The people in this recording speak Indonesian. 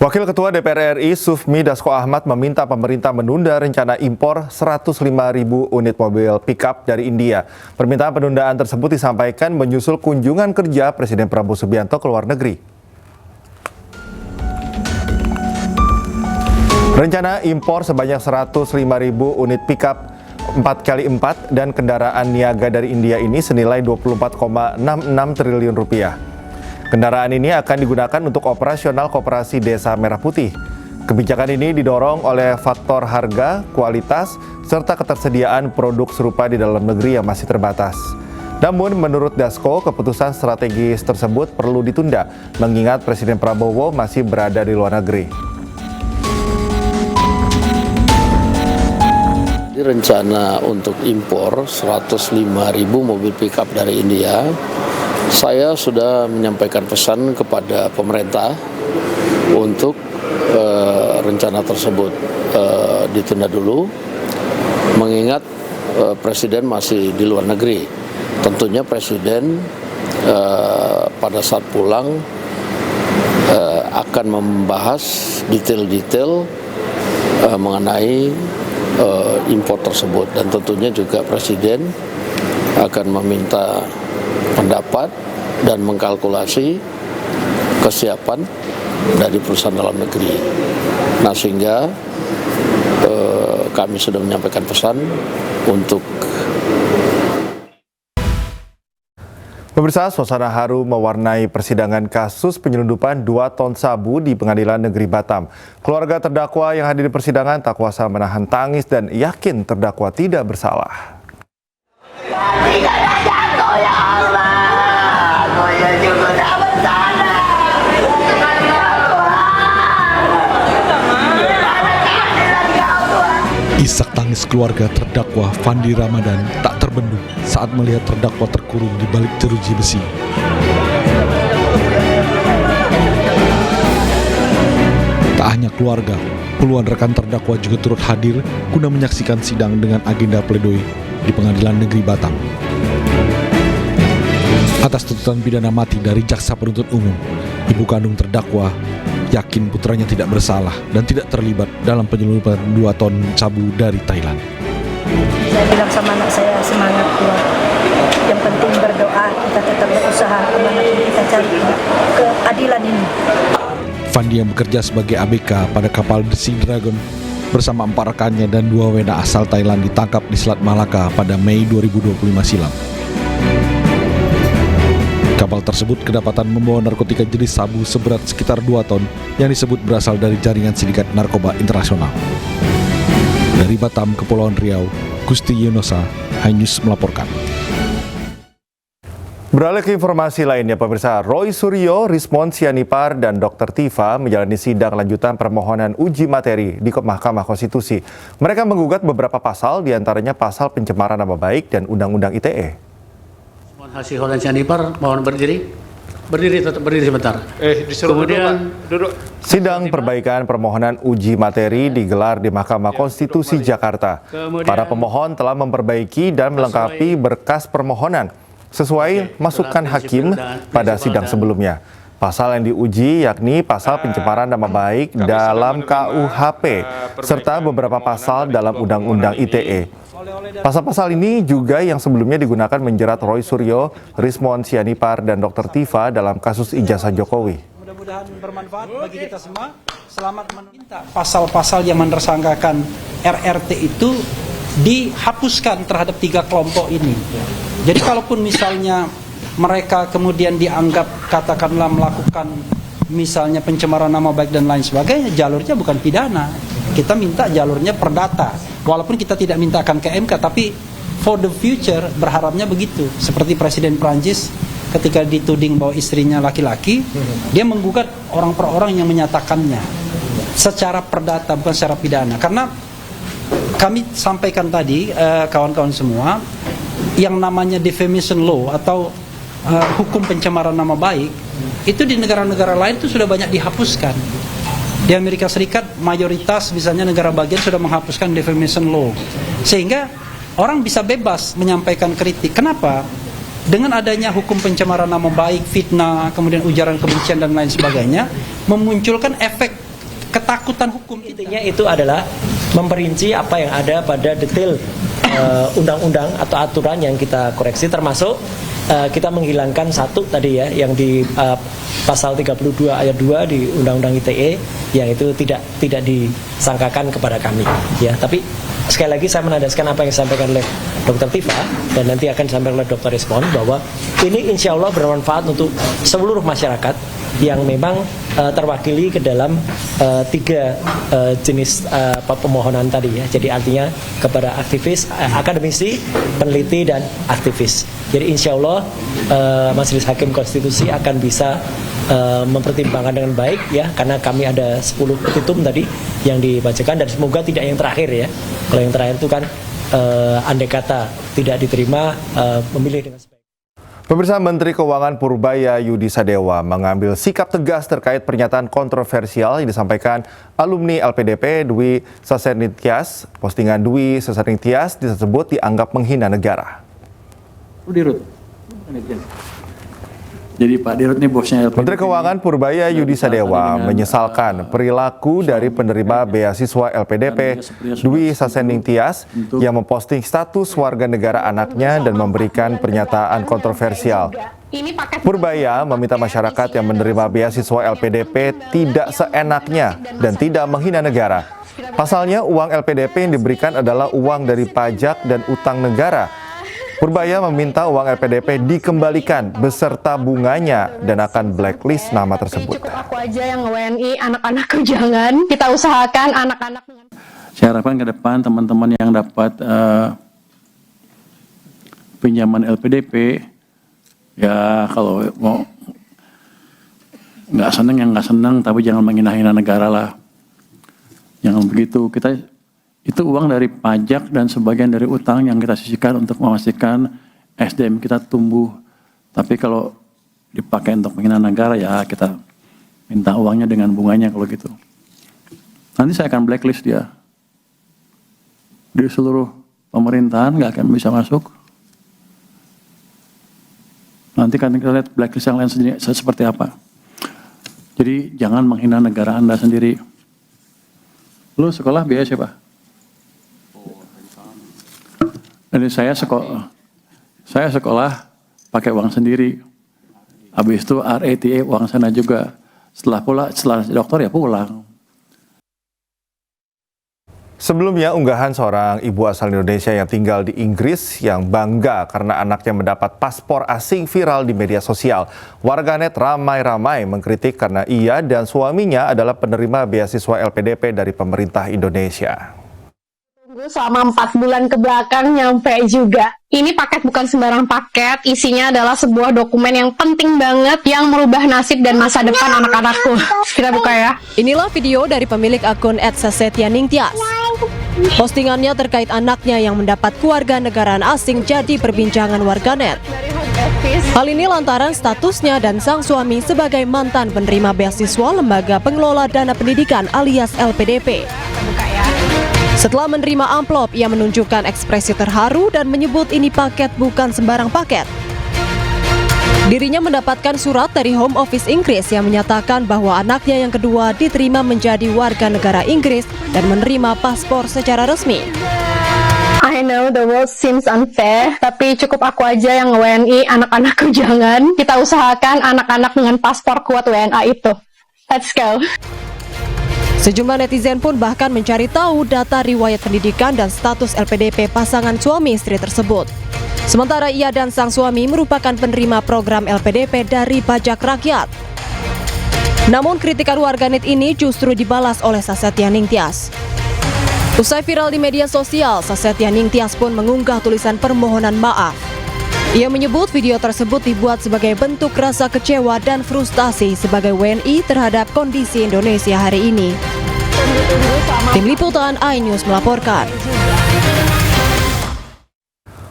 Wakil Ketua DPR RI Sufmi Dasko Ahmad meminta pemerintah menunda rencana impor 105.000 unit mobil pickup dari India. Permintaan penundaan tersebut disampaikan menyusul kunjungan kerja Presiden Prabowo Subianto ke luar negeri. Rencana impor sebanyak 105.000 unit pickup 4x4 dan kendaraan niaga dari India ini senilai 24,66 triliun rupiah. Kendaraan ini akan digunakan untuk operasional Koperasi Desa Merah Putih. Kebijakan ini didorong oleh faktor harga, kualitas, serta ketersediaan produk serupa di dalam negeri yang masih terbatas. Namun menurut Dasko, keputusan strategis tersebut perlu ditunda, mengingat Presiden Prabowo masih berada di luar negeri. Rencana untuk impor 105.000 mobil pickup dari India, saya sudah menyampaikan pesan kepada pemerintah untuk rencana tersebut ditunda dulu, mengingat Presiden masih di luar negeri. Tentunya Presiden pada saat pulang akan membahas detail-detail mengenai impor tersebut, dan tentunya juga Presiden akan meminta pendapat dan mengkalkulasi kesiapan dari perusahaan dalam negeri. Nah, sehingga kami sudah menyampaikan pesan untuk Pemirsa, suasana haru mewarnai persidangan kasus penyelundupan 2 ton sabu di Pengadilan Negeri Batam. Keluarga terdakwa yang hadir di persidangan tak kuasa menahan tangis dan yakin terdakwa tidak bersalah. Isak tangis keluarga terdakwa Fandi Ramadan tak terbendung saat melihat terdakwa terkurung di balik jeruji besi. Tak hanya keluarga, puluhan rekan terdakwa juga turut hadir guna menyaksikan sidang dengan agenda pledoi di Pengadilan Negeri Batam. Atas tuntutan pidana mati dari jaksa penuntut umum, ibu kandung terdakwa yakin putranya tidak bersalah dan tidak terlibat dalam penyelundupan 2 ton sabu dari Thailand. Saya bilang sama anak saya, semangat keluar. Yang penting berdoa, kita tetap berusaha kemana pun kita cari keadilan ini. Fandi yang bekerja sebagai ABK pada kapal The Sea Dragon bersama 4 rekannya dan 2 WNA asal Thailand ditangkap di Selat Malaka pada Mei 2025 silam. Kapal tersebut kedapatan membawa narkotika jenis sabu seberat sekitar 2 ton yang disebut berasal dari jaringan sindikat narkoba internasional. Dari Batam, Kepulauan Riau, Gusti Yunosa, Hainews melaporkan. Beralih ke informasi lainnya, pemirsa, Roy Suryo, Rismon Sianipar, dan Dr. Tifa menjalani sidang lanjutan permohonan uji materi di Mahkamah Konstitusi. Mereka menggugat beberapa pasal, diantaranya pasal pencemaran nama baik dan Undang-Undang ITE. Hasil Holland Sianipar, mohon berdiri. Tetap berdiri sebentar. Kemudian duduk. Sidang perbaikan permohonan uji materi digelar di Mahkamah Konstitusi Jakarta. Para pemohon telah memperbaiki dan melengkapi berkas permohonan sesuai masukan hakim pada sidang sebelumnya. Pasal yang diuji yakni pasal pencemaran nama baik dalam KUHP serta beberapa pasal dalam Undang-Undang ITE. Pasal-pasal ini juga yang sebelumnya digunakan menjerat Roy Suryo, Rismon Sianipar, dan Dr. Tifa dalam kasus ijazah Jokowi. Mudah-mudahan bermanfaat bagi kita semua. Selamat meminta pasal-pasal yang menersangkakan RRT itu dihapuskan terhadap 3 kelompok ini. Jadi kalaupun misalnya mereka kemudian dianggap katakanlah melakukan misalnya pencemaran nama baik dan lain sebagainya, jalurnya bukan pidana. Kita minta jalurnya perdata. Walaupun kita tidak mintakan ke MK, tapi for the future berharapnya begitu. Seperti Presiden Prancis ketika dituding bahwa istrinya laki-laki, dia menggugat orang per orang yang menyatakannya secara perdata, bukan secara pidana. Karena kami sampaikan tadi, kawan-kawan semua, yang namanya defamation law atau hukum pencemaran nama baik, itu di negara-negara lain itu sudah banyak dihapuskan. Di Amerika Serikat mayoritas misalnya negara bagian sudah menghapuskan defamation law, sehingga orang bisa bebas menyampaikan kritik. Kenapa? Dengan adanya hukum pencemaran nama baik, fitnah, kemudian ujaran kebencian dan lain sebagainya, memunculkan efek ketakutan hukum intinya itu adalah memperinci apa yang ada pada detail undang-undang atau aturan yang kita koreksi, termasuk kita menghilangkan satu tadi ya yang di pasal 32 ayat 2 di Undang-Undang ITE yang itu tidak disangkakan kepada kami ya. Tapi sekali lagi saya menandaskan apa yang disampaikan oleh Dr. Tifa dan nanti akan disampaikan oleh Dr. Respon bahwa ini insya Allah bermanfaat untuk seluruh masyarakat yang memang terwakili ke dalam tiga jenis pemohonan tadi ya. Jadi artinya kepada aktivis, akademisi, peneliti dan aktivis. Jadi insya Allah Majelis Hakim Konstitusi akan bisa mempertimbangkan dengan baik ya, karena kami ada 10 petitum tadi yang dibacakan dan semoga tidak yang terakhir ya. Kalau yang terakhir itu kan andai kata tidak diterima memilih dengan sebaik. Pemirsa, Menteri Keuangan Purbaya Yudi Sadewa mengambil sikap tegas terkait pernyataan kontroversial yang disampaikan alumni LPDP Dwi Saseningtyas. Postingan Dwi Saseningtyas disebut dianggap menghina negara. Dirut. Jadi Pak Dirut ini bosnya LPDP. Menteri Keuangan Purbaya Yudi Sadewa menyesalkan perilaku dari penerima beasiswa LPDP Dwi Saseningtyas yang memposting status warga negara anaknya dan memberikan pernyataan kontroversial. Purbaya meminta masyarakat yang menerima beasiswa LPDP tidak seenaknya dan tidak menghina negara. Pasalnya uang LPDP yang diberikan adalah uang dari pajak dan utang negara. Purbaya meminta uang LPDP dikembalikan beserta bunganya dan akan blacklist nama tersebut. Cukup aku aja yang WNI, anak-anakku jangan. Kita usahakan anak-anak. Saya harapkan ke depan teman-teman yang dapat pinjaman LPDP, ya kalau mau nggak seneng yang nggak seneng, tapi jangan menghina-hina negara lah. Jangan begitu. Itu uang dari pajak dan sebagian dari utang yang kita sisihkan untuk memastikan SDM kita tumbuh. Tapi kalau dipakai untuk menghina negara, ya kita minta uangnya dengan bunganya kalau gitu. Nanti saya akan blacklist dia. Di seluruh pemerintahan nggak akan bisa masuk. Nanti kan kita lihat blacklist yang lain sendiri seperti apa. Jadi jangan menghina negara Anda sendiri. Lu sekolah biaya siapa? Jadi saya sekolah pakai uang sendiri. Habis itu RATA uang sana juga. Setelah dokter ya pulang. Sebelumnya, unggahan seorang ibu asal Indonesia yang tinggal di Inggris yang bangga karena anaknya mendapat paspor asing viral di media sosial. Warganet ramai-ramai mengkritik karena ia dan suaminya adalah penerima beasiswa LPDP dari pemerintah Indonesia. Selama 4 bulan ke belakang nyampe juga. Ini paket bukan sembarang paket, isinya adalah sebuah dokumen yang penting banget yang merubah nasib dan masa depan anak-anakku. Kita buka ya. Inilah video dari pemilik akun @sasetyaningtyas. Postingannya terkait anaknya yang mendapat kewarganegaraan asing jadi perbincangan warganet. Hal ini lantaran statusnya dan sang suami sebagai mantan penerima beasiswa Lembaga Pengelola Dana Pendidikan alias LPDP. Setelah menerima amplop, ia menunjukkan ekspresi terharu dan menyebut ini paket bukan sembarang paket. Dirinya mendapatkan surat dari Home Office Inggris yang menyatakan bahwa anaknya yang kedua diterima menjadi warga negara Inggris dan menerima paspor secara resmi. I know the world seems unfair, tapi cukup aku aja yang WNI, anak-anakku jangan. Kita usahakan anak-anak dengan paspor kuat WNA itu. Let's go. Sejumlah netizen pun bahkan mencari tahu data riwayat pendidikan dan status LPDP pasangan suami istri tersebut. Sementara ia dan sang suami merupakan penerima program LPDP dari pajak rakyat. Namun kritikan warganet ini justru dibalas oleh Sasetyaningtyas. Usai viral di media sosial, Sasetyaningtyas pun mengunggah tulisan permohonan maaf. Ia menyebut video tersebut dibuat sebagai bentuk rasa kecewa dan frustasi sebagai WNI terhadap kondisi Indonesia hari ini. Tim Liputan iNews melaporkan.